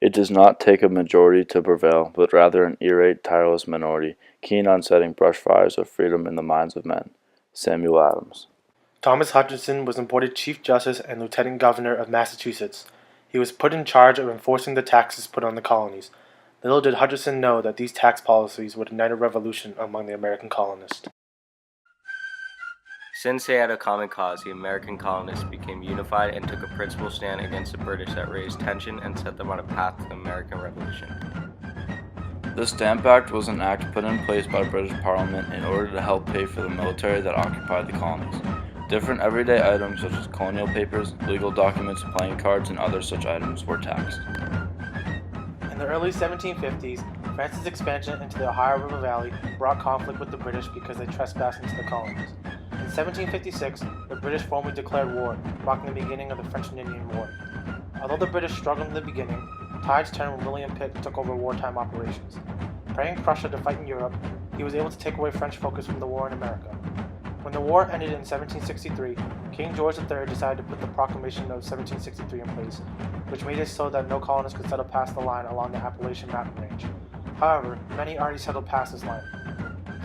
It does not take a majority to prevail, but rather an irate, tireless minority, keen on setting brush fires of freedom in the minds of men. Samuel Adams. Thomas Hutchinson was appointed Chief Justice and Lieutenant Governor of Massachusetts. He was put in charge of enforcing the taxes put on the colonies. Little did Hutchinson know that these tax policies would ignite a revolution among the American colonists. Since they had a common cause, the American colonists became unified and took a principled stand against the British that raised tension and set them on a path to the American Revolution. The Stamp Act was an act put in place by British Parliament in order to help pay for the military that occupied the colonies. Different everyday items such as colonial papers, legal documents, playing cards, and other such items were taxed. In the early 1750s, France's expansion into the Ohio River Valley brought conflict with the British because they trespassed into the colonies. In 1756, the British formally declared war, marking the beginning of the French and Indian War. Although the British struggled in the beginning, tides turned when William Pitt took over wartime operations. Praying Prussia to fight in Europe, he was able to take away French focus from the war in America. When the war ended in 1763, King George III decided to put the Proclamation of 1763 in place, which made it so that no colonists could settle past the line along the Appalachian Mountain Range. However, many already settled past this line.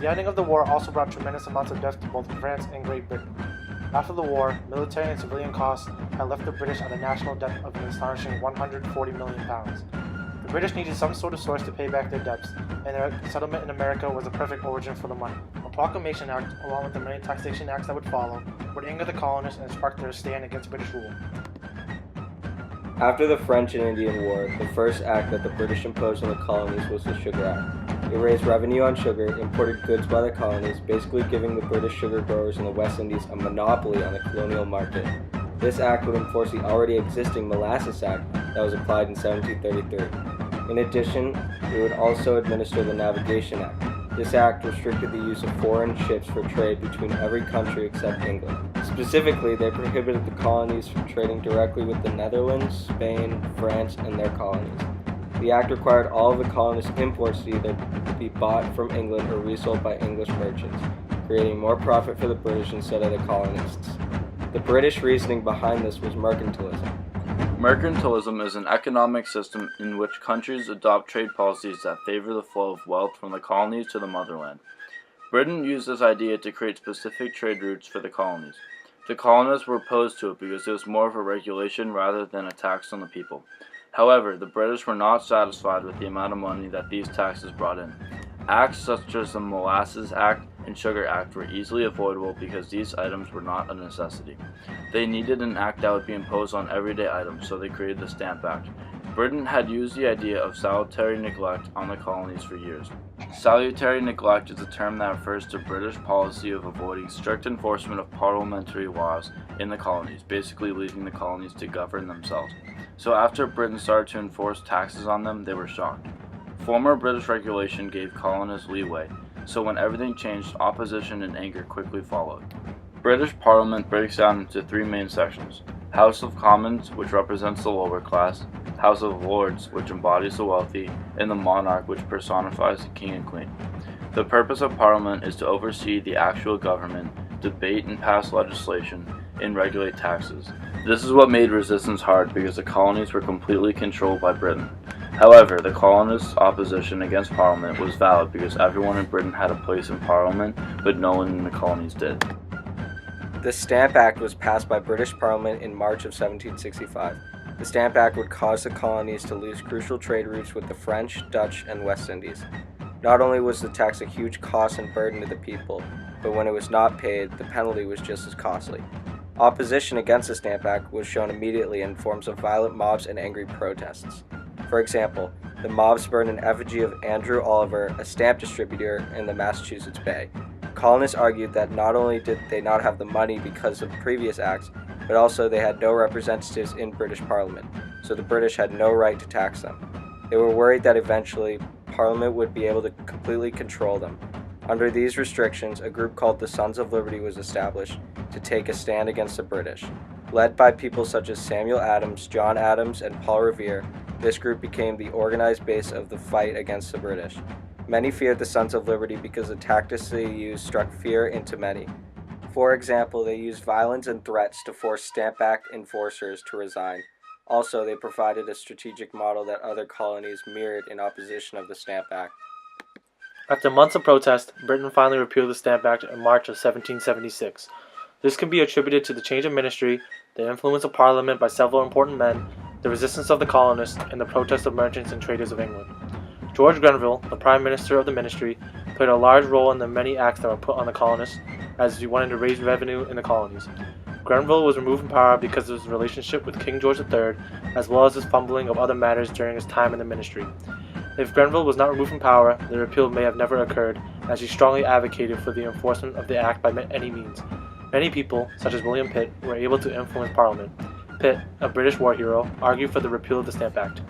The ending of the war also brought tremendous amounts of death to both France and Great Britain. After the war, military and civilian costs had left the British at a national debt of an astonishing £140 million. The British needed some sort of source to pay back their debts, and their settlement in America was a perfect origin for the money. A Proclamation Act, along with the many taxation acts that would follow, would anger the colonists and spark their stand against British rule. After the French and Indian War, the first act that the British imposed on the colonies was the Sugar Act. It raised revenue on sugar, imported goods by the colonies, basically giving the British sugar growers in the West Indies a monopoly on the colonial market. This act would enforce the already existing Molasses Act that was applied in 1733. In addition, it would also administer the Navigation Act. This act restricted the use of foreign ships for trade between every country except England. Specifically, they prohibited the colonies from trading directly with the Netherlands, Spain, France, and their colonies. The act required all of the colonists' imports to either be bought from England or resold by English merchants, creating more profit for the British instead of the colonists. The British reasoning behind this was mercantilism. Mercantilism is an economic system in which countries adopt trade policies that favor the flow of wealth from the colonies to the motherland. Britain used this idea to create specific trade routes for the colonies. The colonists were opposed to it because it was more of a regulation rather than a tax on the people. However, the British were not satisfied with the amount of money that these taxes brought in. Acts such as the Molasses Act and Sugar Act were easily avoidable because these items were not a necessity. They needed an act that would be imposed on everyday items, so they created the Stamp Act. Britain had used the idea of salutary neglect on the colonies for years. Salutary neglect is a term that refers to British policy of avoiding strict enforcement of parliamentary laws in the colonies, basically leaving the colonies to govern themselves. So after Britain started to enforce taxes on them, they were shocked. Former British regulation gave colonists leeway, so when everything changed, opposition and anger quickly followed. British Parliament breaks down into three main sections: House of Commons, which represents the lower class, House of Lords, which embodies the wealthy, and the monarch, which personifies the king and queen. The purpose of Parliament is to oversee the actual government, debate and pass legislation, and regulate taxes. This is what made resistance hard because the colonies were completely controlled by Britain. However, the colonists' opposition against Parliament was valid because everyone in Britain had a place in Parliament, but no one in the colonies did. The Stamp Act was passed by British Parliament in March of 1765. The Stamp Act would cause the colonies to lose crucial trade routes with the French, Dutch, and West Indies. Not only was the tax a huge cost and burden to the people, but when it was not paid, the penalty was just as costly. Opposition against the Stamp Act was shown immediately in forms of violent mobs and angry protests. For example, the mobs burned an effigy of Andrew Oliver, a stamp distributor in the Massachusetts Bay. Colonists argued that not only did they not have the money because of previous acts, but also they had no representatives in British Parliament, so the British had no right to tax them. They were worried that eventually Parliament would be able to completely control them. Under these restrictions, a group called the Sons of Liberty was established to take a stand against the British. Led by people such as Samuel Adams, John Adams, and Paul Revere, this group became the organized base of the fight against the British. Many feared the Sons of Liberty because the tactics they used struck fear into many. For example, they used violence and threats to force Stamp Act enforcers to resign. Also, they provided a strategic model that other colonies mirrored in opposition of the Stamp Act. After months of protest, Britain finally repealed the Stamp Act in March of 1776. This can be attributed to the change of ministry, the influence of Parliament by several important men, the resistance of the colonists, and the protest of merchants and traders of England. George Grenville, the Prime Minister of the Ministry, played a large role in the many acts that were put on the colonists as he wanted to raise revenue in the colonies. Grenville was removed from power because of his relationship with King George III, as well as his fumbling of other matters during his time in the ministry. If Grenville was not removed from power, the repeal may have never occurred, as he strongly advocated for the enforcement of the act by any means. Many people, such as William Pitt, were able to influence Parliament. Pitt, a British war hero, argued for the repeal of the Stamp Act.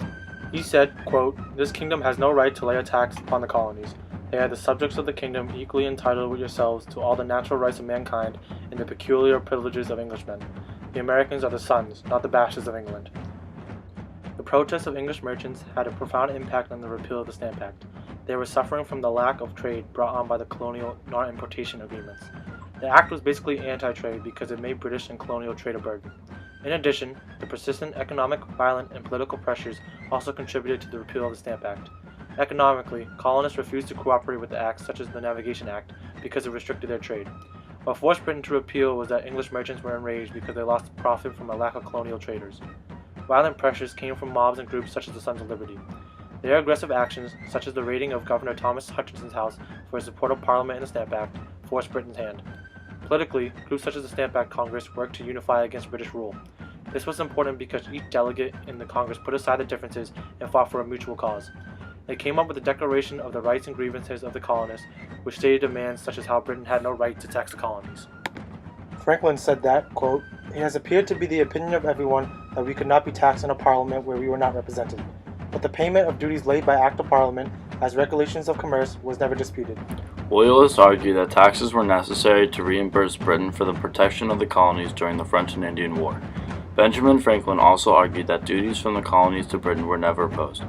He said, quote, "This kingdom has no right to lay a tax upon the colonies. They are the subjects of the kingdom, equally entitled with yourselves to all the natural rights of mankind and the peculiar privileges of Englishmen. The Americans are the sons, not the bastards of England." The protests of English merchants had a profound impact on the repeal of the Stamp Act. They were suffering from the lack of trade brought on by the colonial non-importation agreements. The act was basically anti-trade because it made British and colonial trade a burden. In addition, the persistent economic, violent, and political pressures also contributed to the repeal of the Stamp Act. Economically, colonists refused to cooperate with the acts such as the Navigation Act because it restricted their trade. What forced Britain to repeal was that English merchants were enraged because they lost profit from a lack of colonial traders. Violent pressures came from mobs and groups such as the Sons of Liberty. Their aggressive actions, such as the raiding of Governor Thomas Hutchinson's house for his support of Parliament and the Stamp Act, forced Britain's hand. Politically, groups such as the Stamp Act Congress worked to unify against British rule. This was important because each delegate in the Congress put aside their differences and fought for a mutual cause. They came up with a declaration of the rights and grievances of the colonists, which stated demands such as how Britain had no right to tax the colonies. Franklin said that, quote, "It has appeared to be the opinion of everyone that we could not be taxed in a parliament where we were not represented. But the payment of duties laid by Act of Parliament as regulations of commerce was never disputed." Loyalists argue that taxes were necessary to reimburse Britain for the protection of the colonies during the French and Indian War. Benjamin Franklin also argued that duties from the colonies to Britain were never imposed.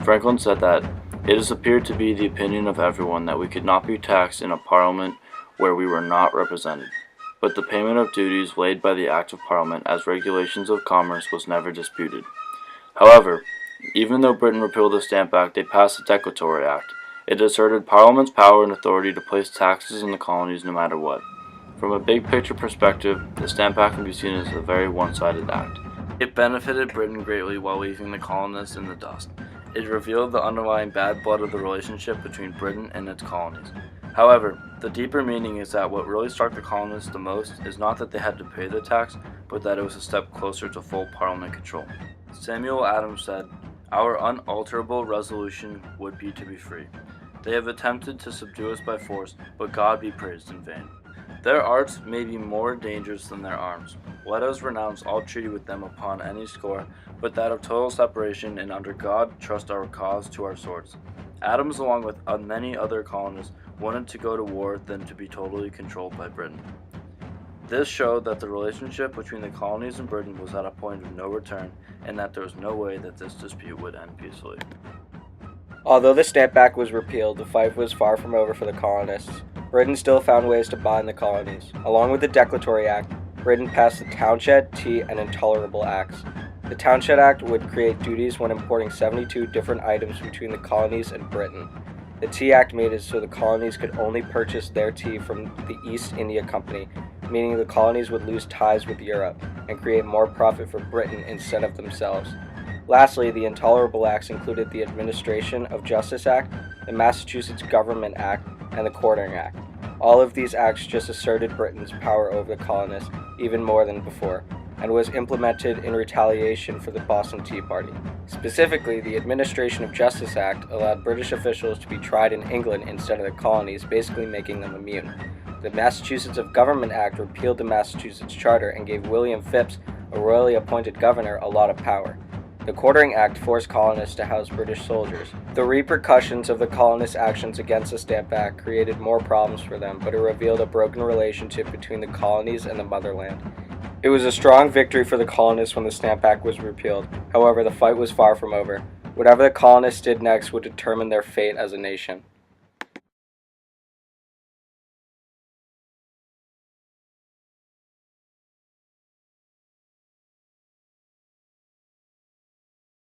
Franklin said that it has appeared to be the opinion of everyone that we could not be taxed in a parliament where we were not represented. But the payment of duties laid by the Act of Parliament as regulations of commerce was never disputed. However, even though Britain repealed the Stamp Act, they passed the Declaratory Act. It asserted Parliament's power and authority to place taxes in the colonies no matter what. From a big picture perspective, the Stamp Act can be seen as a very one-sided act. It benefited Britain greatly while leaving the colonists in the dust. It revealed the underlying bad blood of the relationship between Britain and its colonies. However, the deeper meaning is that what really struck the colonists the most is not that they had to pay the tax, but that it was a step closer to full Parliament control. Samuel Adams said, "Our unalterable resolution would be to be free. They have attempted to subdue us by force, but God be praised in vain. Their arts may be more dangerous than their arms. Let us renounce all treaty with them upon any score, but that of total separation, and under God trust our cause to our swords." Adams, along with many other colonists, wanted to go to war than to be totally controlled by Britain. This showed that the relationship between the colonies and Britain was at a point of no return, and that there was no way that this dispute would end peacefully. Although the Stamp Act was repealed, the fight was far from over for the colonists. Britain still found ways to bind the colonies. Along with the Declaratory Act, Britain passed the Townshend, Tea, and Intolerable Acts. The Townshend Act would create duties when importing 72 different items between the colonies and Britain. The Tea Act made it so the colonies could only purchase their tea from the East India Company, meaning the colonies would lose ties with Europe and create more profit for Britain instead of themselves. Lastly, the Intolerable Acts included the Administration of Justice Act, the Massachusetts Government Act, and the Quartering Act. All of these acts just asserted Britain's power over the colonists even more than before, and was implemented in retaliation for the Boston Tea Party. Specifically, the Administration of Justice Act allowed British officials to be tried in England instead of the colonies, basically making them immune. The Massachusetts Government Act repealed the Massachusetts Charter and gave William Phips, a royally appointed governor, a lot of power. The Quartering Act forced colonists to house British soldiers. The repercussions of the colonists' actions against the Stamp Act created more problems for them, but it revealed a broken relationship between the colonies and the motherland. It was a strong victory for the colonists when the Stamp Act was repealed. However, the fight was far from over. Whatever the colonists did next would determine their fate as a nation.